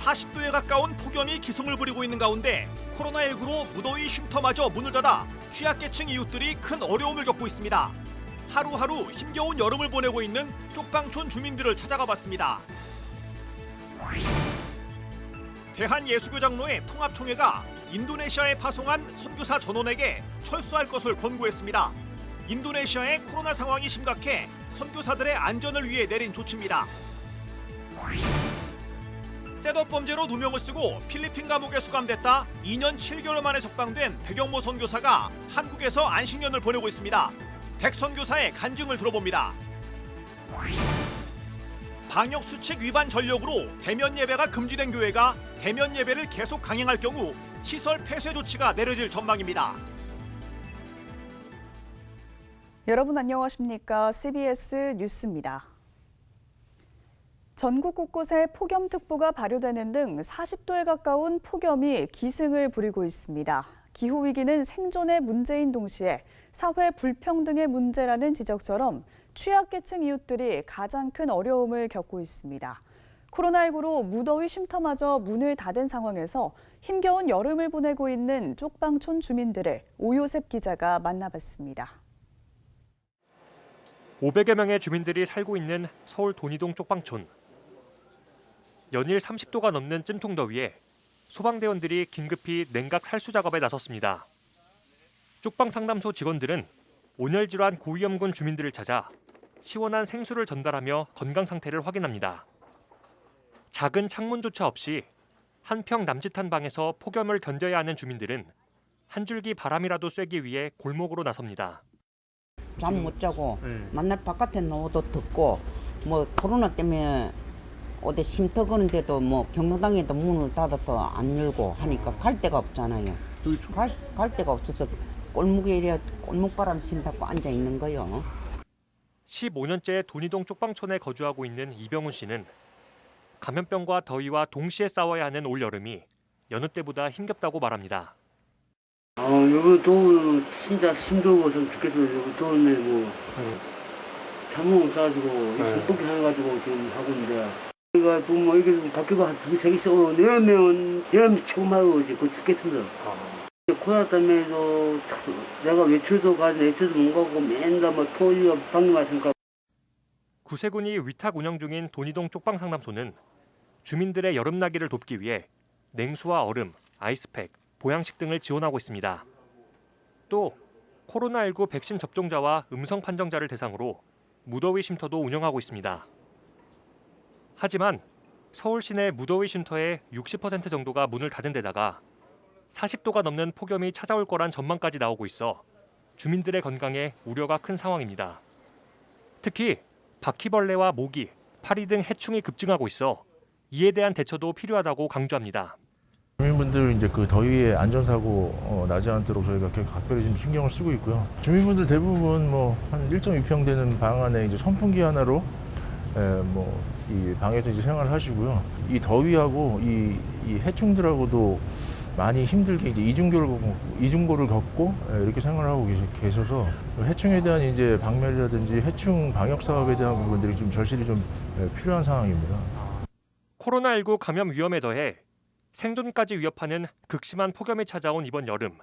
40도에 가까운 폭염이 기승을 부리고 있는 가운데 코로나19로 무더위 쉼터마저 문을 닫아 취약계층 이웃들이 큰 어려움을 겪고 있습니다. 하루하루 힘겨운 여름을 보내고 있는 쪽방촌 주민들을 찾아가 봤습니다. 대한예수교장로회 통합총회가 인도네시아에 파송한 선교사 전원에게 철수할 것을 권고했습니다. 인도네시아의 코로나 상황이 심각해 선교사들의 안전을 위해 내린 조치입니다. 셋업 범죄로 누명을 쓰고 필리핀 감옥에 수감됐다 2년 7개월 만에 석방된 백영모 선교사가 한국에서 안식년을 보내고 있습니다. 백 선교사의 간증을 들어봅니다. 방역 수칙 위반 전력으로 대면 예배가 금지된 교회가 대면 예배를 계속 강행할 경우 시설 폐쇄 조치가 내려질 전망입니다. 여러분 안녕하십니까? CBS 뉴스입니다. 전국 곳곳에 폭염특보가 발효되는 등 40도에 가까운 폭염이 기승을 부리고 있습니다. 기후위기는 생존의 문제인 동시에 사회 불평등의 문제라는 지적처럼 취약계층 이웃들이 가장 큰 어려움을 겪고 있습니다. 코로나19로 무더위 쉼터마저 문을 닫은 상황에서 힘겨운 여름을 보내고 있는 쪽방촌 주민들을 오요셉 기자가 만나봤습니다. 500여 명의 주민들이 살고 있는 서울 돈이동 쪽방촌. 연일 30도가 넘는 찜통더위에 소방대원들이 긴급히 냉각 살수 작업에 나섰습니다. 쪽방 상담소 직원들은 온열질환 고위험군 주민들을 찾아 시원한 생수를 전달하며 건강 상태를 확인합니다. 작은 창문조차 없이 한평 남짓한 방에서 폭염을 견뎌야 하는 주민들은 한 줄기 바람이라도 쐬기 위해 골목으로 나섭니다. 잠 못 자고 만날 바깥에 나와도 덥고 뭐 코로나 때문에 어디 쉼터 거는데도 뭐 경로당에도 문을 닫아서 안 열고 하니까 갈 데가 없잖아요. 갈 데가 없어서 골목에 이래 골목바람 쉰다고 앉아 있는 거요. 15년째 돈이동 쪽방촌에 거주하고 있는 이병훈 씨는 감염병과 더위와 동시에 싸워야 하는 올 여름이 여느 때보다 힘겹다고 말합니다. 여기 더우면 진짜 힘들고 좀 죽겠어요. 여기 더운데 뭐 잠못 싸가지고 손톱이 해가지고 지금 하고 있는데 그러니까 좀 뭐 이게 좀 바뀌고 한 2-3개씩 내면 여름이 처음 하고 이제 그 죽겠습니다. 코로나 때문에도 내가 외출도 가지 외출도 못 가고 맨날 뭐 토요일 방금 왔으니까. 구세군이 위탁 운영 중인 돈이동 쪽방 상담소는 주민들의 여름나기를 돕기 위해 냉수와 얼음, 아이스팩, 보양식 등을 지원하고 있습니다. 또 코로나19 백신 접종자와 음성 판정자를 대상으로 무더위 쉼터도 운영하고 있습니다. 하지만 서울 시내 무더위 쉼터의 60% 정도가 문을 닫은 데다가 40도가 넘는 폭염이 찾아올 거란 전망까지 나오고 있어 주민들의 건강에 우려가 큰 상황입니다. 특히 바퀴벌레와 모기, 파리 등 해충이 급증하고 있어 이에 대한 대처도 필요하다고 강조합니다. 주민분들 이제 그 더위에 안전사고 나지 않도록 저희가 각별히 좀 신경을 쓰고 있고요. 주민분들 대부분 뭐 한 1.2평 되는 방 안에 이제 선풍기 하나로 뭐 이 방에서 이제 생활하시고요. 이 더위하고 이 해충들하고도 많이 힘들게 이제 이중고를 겪고 이렇게 생활하고 계셔서 해충에 대한 이제 박멸이라든지 해충 방역 사업에 대한 부분들이 좀 절실히 좀 필요한 상황입니다. 코로나19 감염 위험에 더해 생존까지 위협하는 극심한 폭염이 찾아온 이번 여름.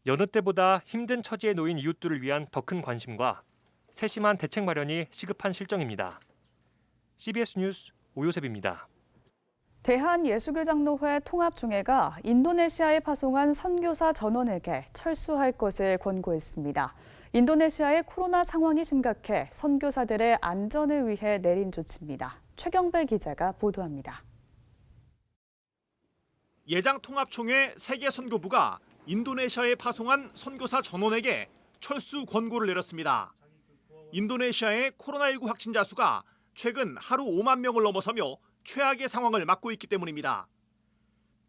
여느 때보다 힘든 처지에 놓인 이웃들을 위한 더 큰 관심과 세심한 대책 마련이 시급한 실정입니다. CBS 뉴스 오요셉입니다. 대한예수교장로회 통합총회가 인도네시아에 파송한 선교사 전원에게 철수할 것을 권고했습니다. 인도네시아의 코로나 상황이 심각해 선교사들의 안전을 위해 내린 조치입니다. 최경배 기자가 보도합니다. 예장통합총회 세계선교부가 인도네시아에 파송한 선교사 전원에게 철수 권고를 내렸습니다. 인도네시아의 코로나19 확진자 수가 최근 하루 5만 명을 넘어서며 최악의 상황을 맞고 있기 때문입니다.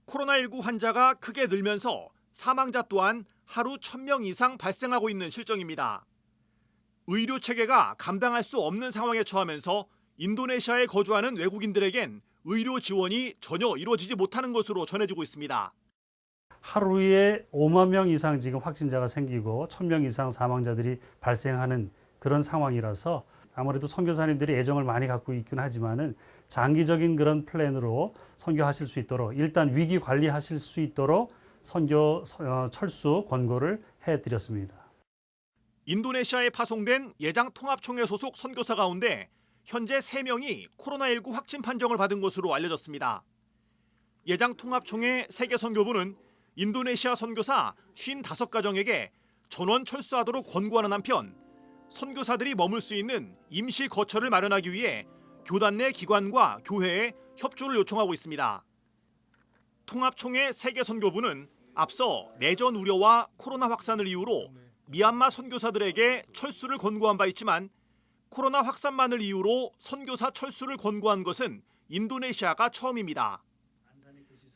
코로나19 환자가 크게 늘면서 사망자 또한 하루 1,000명 이상 발생하고 있는 실정입니다. 의료 체계가 감당할 수 없는 상황에 처하면서 인도네시아에 거주하는 외국인들에겐 의료 지원이 전혀 이루어지지 못하는 것으로 전해지고 있습니다. 하루에 5만 명 이상 지금 확진자가 생기고 1,000명 이상 사망자들이 발생하는 그런 상황이라서 아무래도 선교사님들이 애정을 많이 갖고 있긴 하지만은 장기적인 그런 플랜으로 선교하실 수 있도록 일단 위기 관리하실 수 있도록 선교 철수 권고를 해드렸습니다. 인도네시아에 파송된 예장 통합총회 소속 선교사 가운데 현재 3명이 코로나19 확진 판정을 받은 것으로 알려졌습니다. 예장 통합총회 세계 선교부는 인도네시아 선교사 55가정에게 전원 철수하도록 권고하는 한편 선교사들이 머물 수 있는 임시 거처를 마련하기 위해 교단 내 기관과 교회에 협조를 요청하고 있습니다. 통합총회 세계 선교부는 앞서 내전 우려와 코로나 확산을 이유로 미얀마 선교사들에게 철수를 권고한 바 있지만 코로나 확산만을 이유로 선교사 철수를 권고한 것은 인도네시아가 처음입니다.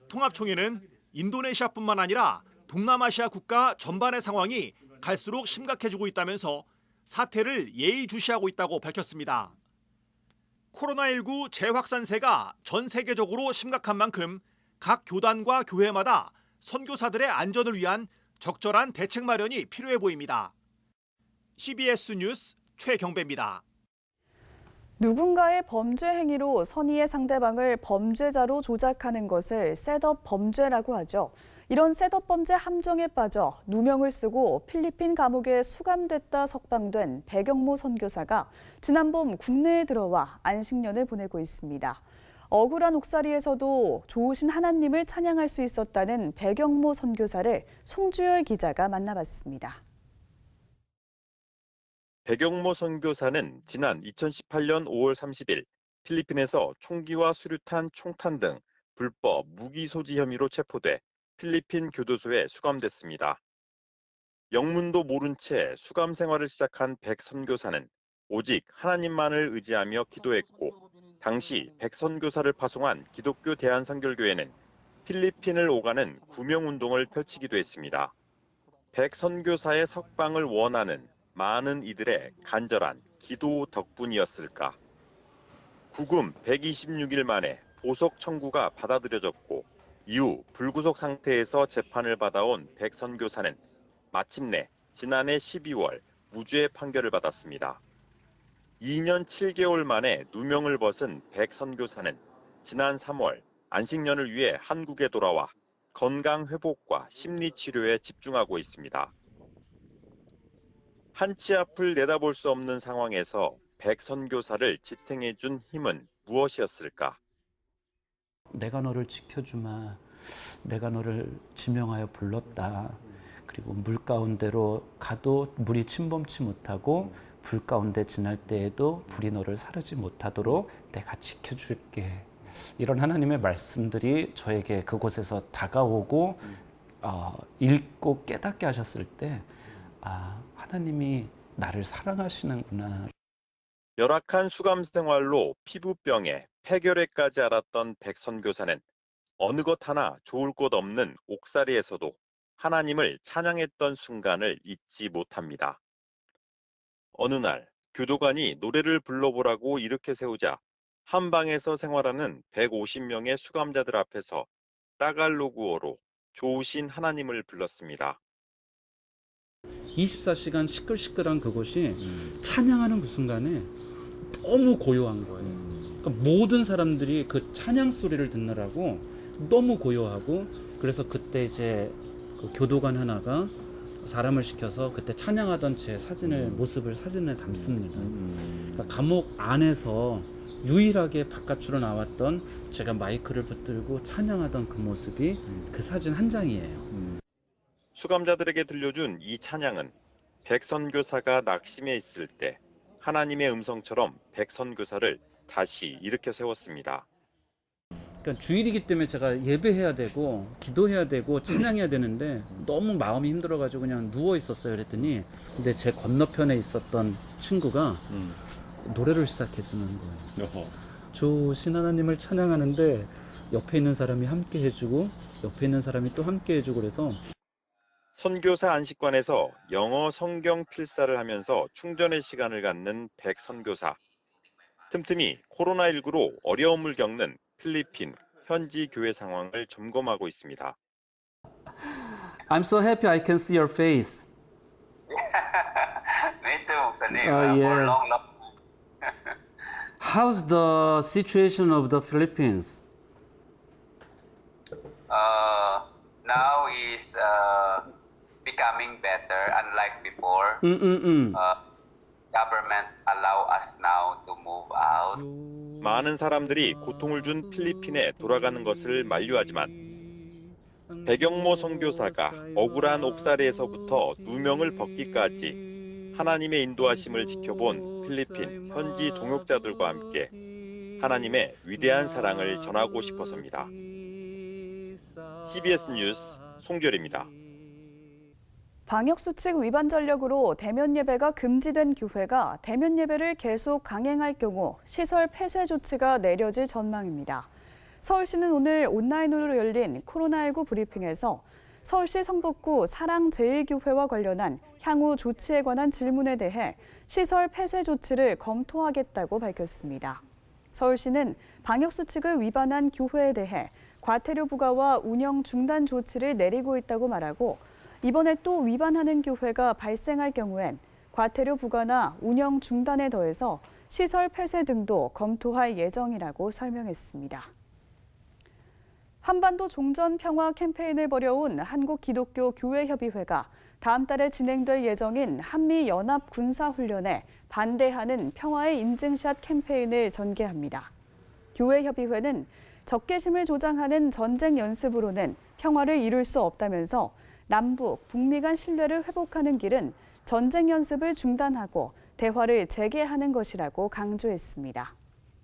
통합총회는 인도네시아뿐만 아니라 동남아시아 국가 전반의 상황이 갈수록 심각해지고 있다면서 사태를 예의주시하고 있다고 밝혔습니다. 코로나19 재확산세가 전 세계적으로 심각한 만큼 각 교단과 교회마다 선교사들의 안전을 위한 적절한 대책 마련이 필요해 보입니다. CBS 뉴스 최경배입니다. 누군가의 범죄 행위로 선의의 상대방을 범죄자로 조작하는 것을 셋업 범죄라고 하죠. 이런 셋업 범죄 함정에 빠져 누명을 쓰고 필리핀 감옥에 수감됐다 석방된 백영모 선교사가 지난 봄 국내에 들어와 안식년을 보내고 있습니다. 억울한 옥살이에서도 좋으신 하나님을 찬양할 수 있었다는 백영모 선교사를 송주열 기자가 만나봤습니다. 백영모 선교사는 지난 2018년 5월 30일 필리핀에서 총기와 수류탄, 총탄 등 불법 무기 소지 혐의로 체포돼 필리핀 교도소에 수감됐습니다. 영문도 모른 채 수감 생활을 시작한 백 선교사는 오직 하나님만을 의지하며 기도했고 당시 백 선교사를 파송한 기독교 대한선결교회는 필리핀을 오가는 구명운동을 펼치기도 했습니다. 백 선교사의 석방을 원하는 많은 이들의 간절한 기도 덕분이었을까. 구금 126일 만에 보석 청구가 받아들여졌고 이후 불구속 상태에서 재판을 받아온 백 선교사는 마침내 지난해 12월 무죄 판결을 받았습니다. 2년 7개월 만에 누명을 벗은 백 선교사는 지난 3월 안식년을 위해 한국에 돌아와 건강 회복과 심리 치료에 집중하고 있습니다. 한치 앞을 내다볼 수 없는 상황에서 백 선교사를 지탱해준 힘은 무엇이었을까? 내가 너를 지켜주마. 내가 너를 지명하여 불렀다. 그리고 물 가운데로 가도 물이 침범치 못하고 불 가운데 지날 때에도 불이 너를 사르지 못하도록 내가 지켜줄게. 이런 하나님의 말씀들이 저에게 그곳에서 다가오고 읽고 깨닫게 하셨을 때 하나님이 나를 사랑하시는구나. 열악한 수감 생활로 피부병에 폐결핵까지 앓았던 백 선교사는 어느 것 하나 좋을 것 없는 옥살이에서도 하나님을 찬양했던 순간을 잊지 못합니다. 어느 날 교도관이 노래를 불러보라고 이렇게 세우자 한 방에서 생활하는 150명의 수감자들 앞에서 따갈로그어로 좋으신 하나님을 불렀습니다. 24시간 시끌시끌한 그곳이 찬양하는 그 순간에 너무 고요한 거예요. 그러니까 모든 사람들이 그 찬양 소리를 듣느라고 너무 고요하고, 그래서 그때 이제 그 교도관 하나가 사람을 시켜서 그때 찬양하던 제 모습을 사진을 담습니다. 그러니까 감옥 안에서 유일하게 바깥으로 나왔던 제가 마이크를 붙들고 찬양하던 그 모습이 그 사진 한 장이에요. 수감자들에게 들려준 이 찬양은 백 선교사가 낙심해 있을 때 하나님의 음성처럼 백 선교사를 다시 일으켜 세웠습니다. 그러니까 주일이기 때문에 제가 예배해야 되고 기도해야 되고 찬양해야 되는데 너무 마음이 힘들어가지고 그냥 누워 있었어요. 그랬더니 근데 제 건너편에 있었던 친구가 노래를 시작해 주는 거예요. 좋으신 하나님을 찬양하는데 옆에 있는 사람이 함께 해주고 옆에 있는 사람이 또 함께 해주고 그래서 선교사 안식관에서 영어 성경 필사를 하면서 충전의 시간을 갖는 백 선교사. 틈틈이 코로나19로 어려움을 겪는 필리핀 현지 교회 상황을 점검하고 있습니다. I'm so happy I can see your face. Me too, 목사님. Yeah. For long. How's the situation of the Philippines? Now is becoming better, unlike before. Government allow us now to move out. 많은 사람들이 고통을 준 필리핀에 돌아가는 것을 만류하지만 백영모 선교사가 억울한 옥살이에서부터 누명을 벗기까지 하나님의 인도하심을 지켜본 필리핀 현지 동역자들과 함께 하나님의 위대한 사랑을 전하고 싶어서입니다. CBS 뉴스 송결입니다. 방역수칙 위반 전력으로 대면 예배가 금지된 교회가 대면 예배를 계속 강행할 경우 시설 폐쇄 조치가 내려질 전망입니다. 서울시는 오늘 온라인으로 열린 코로나19 브리핑에서 서울시 성북구 사랑제일교회와 관련한 향후 조치에 관한 질문에 대해 시설 폐쇄 조치를 검토하겠다고 밝혔습니다. 서울시는 방역수칙을 위반한 교회에 대해 과태료 부과와 운영 중단 조치를 내리고 있다고 말하고 이번에 또 위반하는 교회가 발생할 경우엔 과태료 부과나 운영 중단에 더해서 시설 폐쇄 등도 검토할 예정이라고 설명했습니다. 한반도 종전 평화 캠페인을 벌여온 한국기독교교회협의회가 다음 달에 진행될 예정인 한미연합 군사훈련에 반대하는 평화의 인증샷 캠페인을 전개합니다. 교회협의회는 적개심을 조장하는 전쟁 연습으로는 평화를 이룰 수 없다면서 남북, 북미 간 신뢰를 회복하는 길은 전쟁 연습을 중단하고 대화를 재개하는 것이라고 강조했습니다.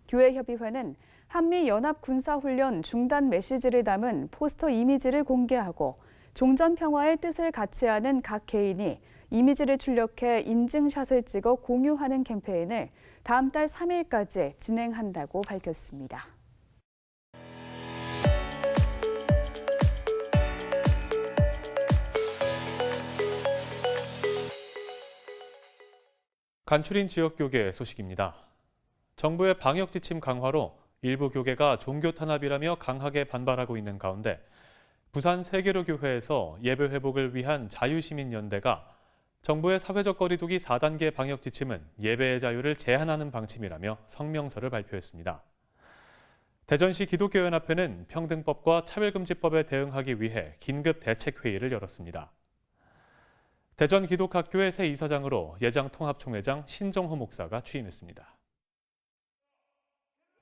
교회협의회는 한미연합 군사훈련 중단 메시지를 담은 포스터 이미지를 공개하고 종전평화의 뜻을 같이 하는 각 개인이 이미지를 출력해 인증샷을 찍어 공유하는 캠페인을 다음 달 3일까지 진행한다고 밝혔습니다. 간추린 지역교계 소식입니다. 정부의 방역 지침 강화로 일부 교계가 종교 탄압이라며 강하게 반발하고 있는 가운데 부산 세계로교회에서 예배 회복을 위한 자유시민연대가 정부의 사회적 거리두기 4단계 방역 지침은 예배의 자유를 제한하는 방침이라며 성명서를 발표했습니다. 대전시 기독교연합회는 평등법과 차별금지법에 대응하기 위해 긴급 대책회의를 열었습니다. 대전 기독학교의 새 이사장으로 예장통합총회장 신정호 목사가 취임했습니다.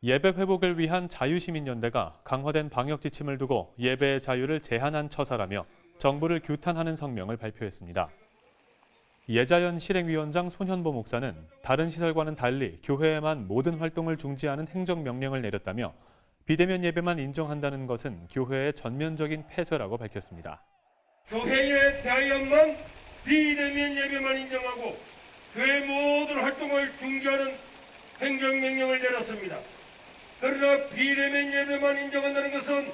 예배 회복을 위한 자유시민연대가 강화된 방역 지침을 두고 예배의 자유를 제한한 처사라며 정부를 규탄하는 성명을 발표했습니다. 예자연 실행위원장 손현보 목사는 다른 시설과는 달리 교회에만 모든 활동을 중지하는 행정명령을 내렸다며 비대면 예배만 인정한다는 것은 교회의 전면적인 폐쇄라고 밝혔습니다. 교회에 대하여만 비대면 예배만 인정하고 교회 모든 활동을 중지하는 행정명령을 내렸습니다. 그러나 비대면 예배만 인정한다는 것은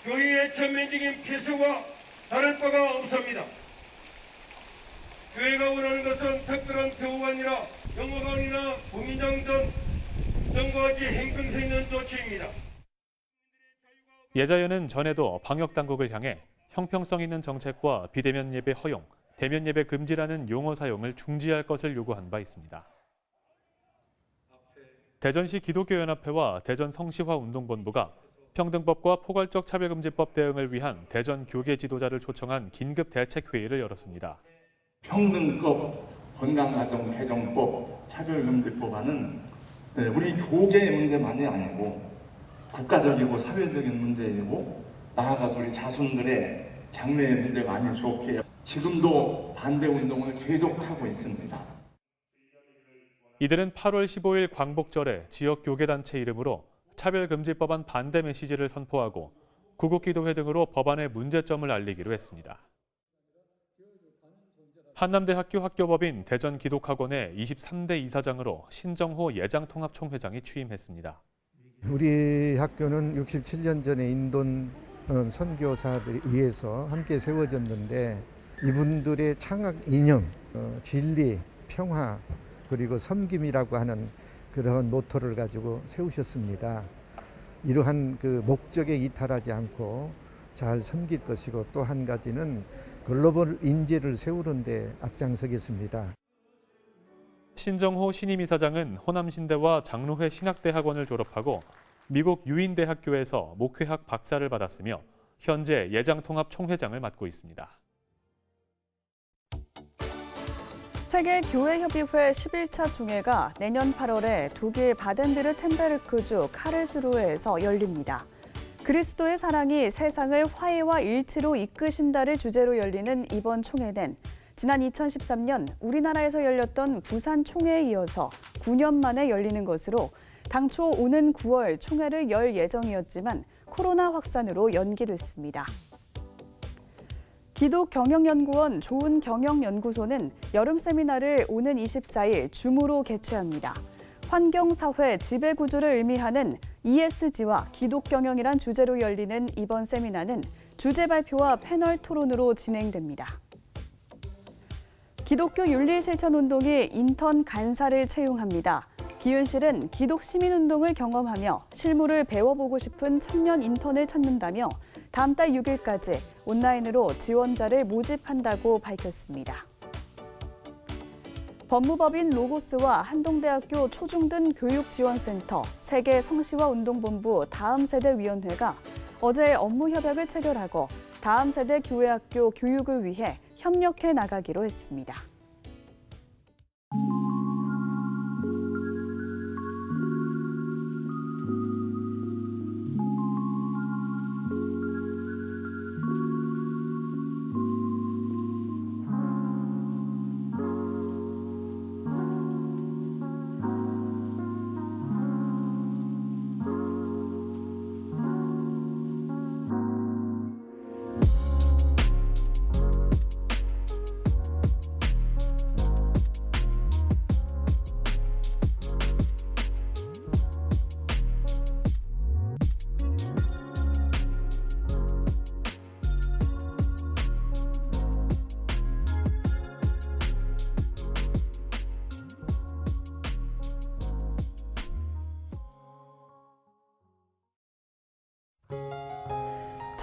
교회의 전면적인 폐쇄와 다를 바가 없습니다. 교회가 원하는 것은 특별한 교우가 아니라 영어관이나 공인장 등 등과 같이 행정성 있는 조치입니다. 예자연은 전에도 방역당국을 향해 형평성 있는 정책과 비대면 예배 허용, 대면 예배 금지라는 용어 사용을 중지할 것을 요구한 바 있습니다. 대전시 기독교연합회와 대전 성시화운동본부가 평등법과 포괄적 차별금지법 대응을 위한 대전 교계 지도자를 초청한 긴급 대책회의를 열었습니다. 평등법, 건강가정 개정법, 차별금지법안은 우리 교계의 문제만이 아니고 국가적이고 사회적인 문제이고 나아가서 우리 자손들의 장래의 문제가 아닐 수 없게 지금도 반대 운동을 계속하고 있습니다. 이들은 8월 15일 광복절에 지역 교계단체 이름으로 차별금지법안 반대 메시지를 선포하고 구국기도회 등으로 법안의 문제점을 알리기로 했습니다. 한남대 학교법인 대전기독학원의 23대 이사장으로 신정호 예장통합총회장이 취임했습니다. 우리 학교는 67년 전에 인돈 선교사들에 의해서 함께 세워졌는데 이분들의 창학 이념, 진리, 평화 그리고 섬김이라고 하는 그런 모토를 가지고 세우셨습니다. 이러한 그 목적에 이탈하지 않고 잘 섬길 것이고 또 한 가지는 글로벌 인재를 세우는 데 앞장서겠습니다. 신정호 신임이사장은 호남신대와 장로회 신학대학원을 졸업하고 미국 유인대학교에서 목회학 박사를 받았으며 현재 예장통합총회장을 맡고 있습니다. 세계교회협의회 11차 총회가 내년 8월에 독일 바덴비르텐베르크주 카르스루에에서 열립니다. 그리스도의 사랑이 세상을 화해와 일치로 이끄신다를 주제로 열리는 이번 총회는 지난 2013년 우리나라에서 열렸던 부산 총회에 이어서 9년 만에 열리는 것으로 당초 오는 9월 총회를 열 예정이었지만 코로나 확산으로 연기됐습니다. 기독경영연구원 좋은경영연구소는 여름 세미나를 오는 24일 줌으로 개최합니다. 환경사회 지배구조를 의미하는 ESG와 기독경영이란 주제로 열리는 이번 세미나는 주제 발표와 패널 토론으로 진행됩니다. 기독교 윤리실천운동이 인턴 간사를 채용합니다. 기윤실은 기독시민운동을 경험하며 실무를 배워보고 싶은 청년 인턴을 찾는다며 다음 달 6일까지 온라인으로 지원자를 모집한다고 밝혔습니다. 법무법인 로고스와 한동대학교 초중등 교육지원센터, 세계성시화운동본부 다음세대위원회가 어제 업무 협약을 체결하고 다음 세대 교회학교 교육을 위해 협력해 나가기로 했습니다.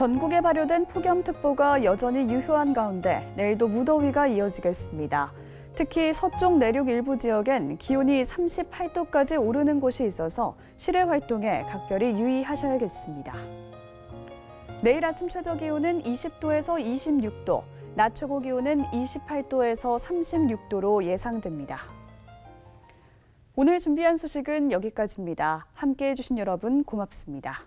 전국에 발효된 폭염특보가 여전히 유효한 가운데 내일도 무더위가 이어지겠습니다. 특히 서쪽 내륙 일부 지역엔 기온이 38도까지 오르는 곳이 있어서 실외 활동에 각별히 유의하셔야겠습니다. 내일 아침 최저 기온은 20도에서 26도, 낮 최고 기온은 28도에서 36도로 예상됩니다. 오늘 준비한 소식은 여기까지입니다. 함께해 주신 여러분 고맙습니다.